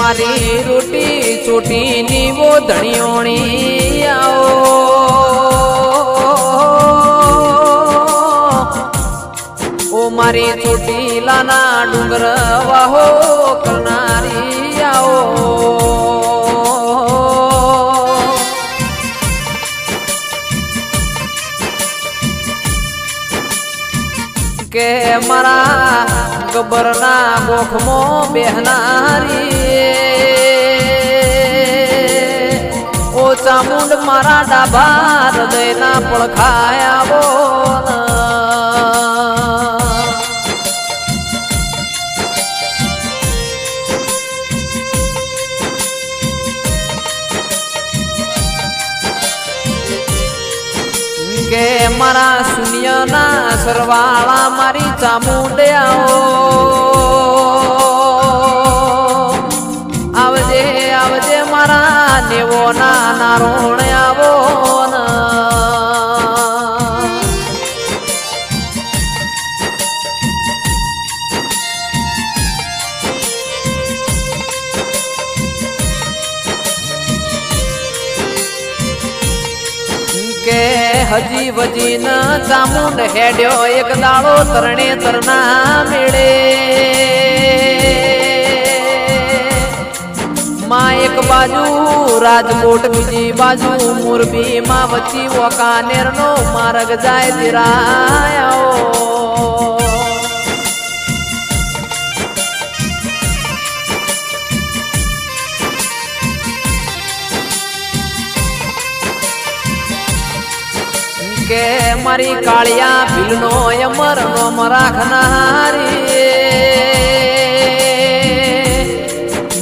મારી રોટી ચોટીની વો ધણિયોણી આવો ઓ મારી ચોટીલાના ડુંગર વાહો કરનારી આવો કે મારા ગબરના ગોખમો બેહનારી ઓ ચામુંડ મારા ડાભા હૃદયના પડખાયાવો કે મારા શૂન્યના સરવાળા મારી ચામુંડિયાઓ આવજે આવજે મારા નેવોના નારોણ આવો કે હજી વજી ન ચામુંડ હેડ્યો એક દાડો તરણે તરના મેળે માં એક બાજુ રાજકોટ બીજી બાજુ મોરબી માં વચ્ચી વોકાનેર નો માર્ગ જાય ધીરાયો કે મારી કાળિયા ભીલનો અમર નોમ રાખનારી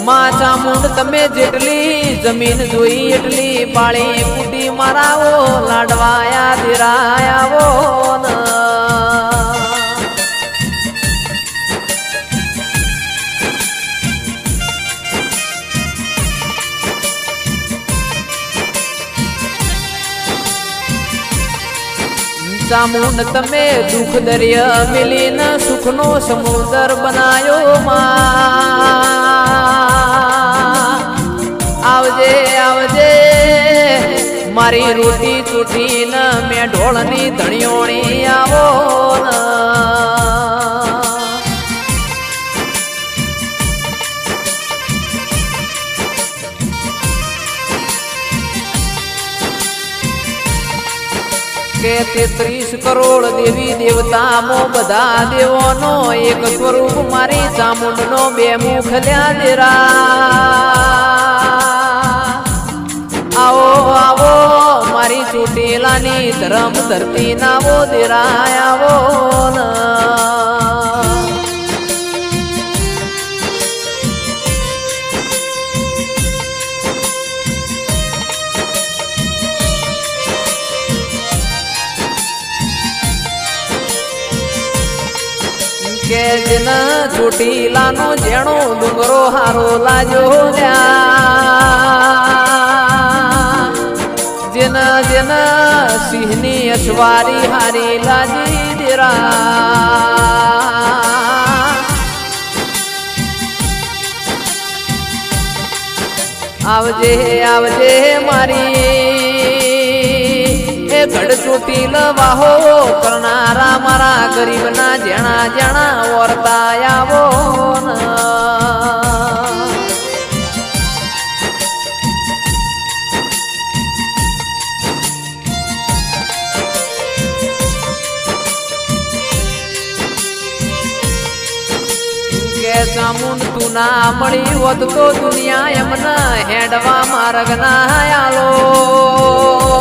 માં ચામુંડ તમે જેટલી જમીન જોઈ એટલી પાળી કુટી મારાવો લાડવાયા ધીરાયાવો ચામુંડ તમે દુઃખ દરિય મિલીને સુખનો સમુદર બનાયો માં આવજે આવજે મારી રોટી ચૂટીને મેં ઢોળની ધણિયોણી આવો કે 33 કરોડ દેવી દેવતા મો બધા દેવોનો એક સ્વરૂપ મારી ચામુંડનો બે મુખ લ્યા દેરા આવો આવો મારી ચોટીલાની ધરમ ધરતી નાવો દેરા આવો કે જન ચોટીલાનો જેણો ડુંગરો હારો લાજો જેન જેન સિંહની અસવારી હારી લાજી દેરા આવજે આવજે મારી ગઢ ચોટીલ વાહો કરનારા મારા ગરીબના જેણા જેણા વર્તા આવો કે ચામુંડ તું ના મળી હોત તો દુનિયા એમને હેડવા માર્ગ ના આલો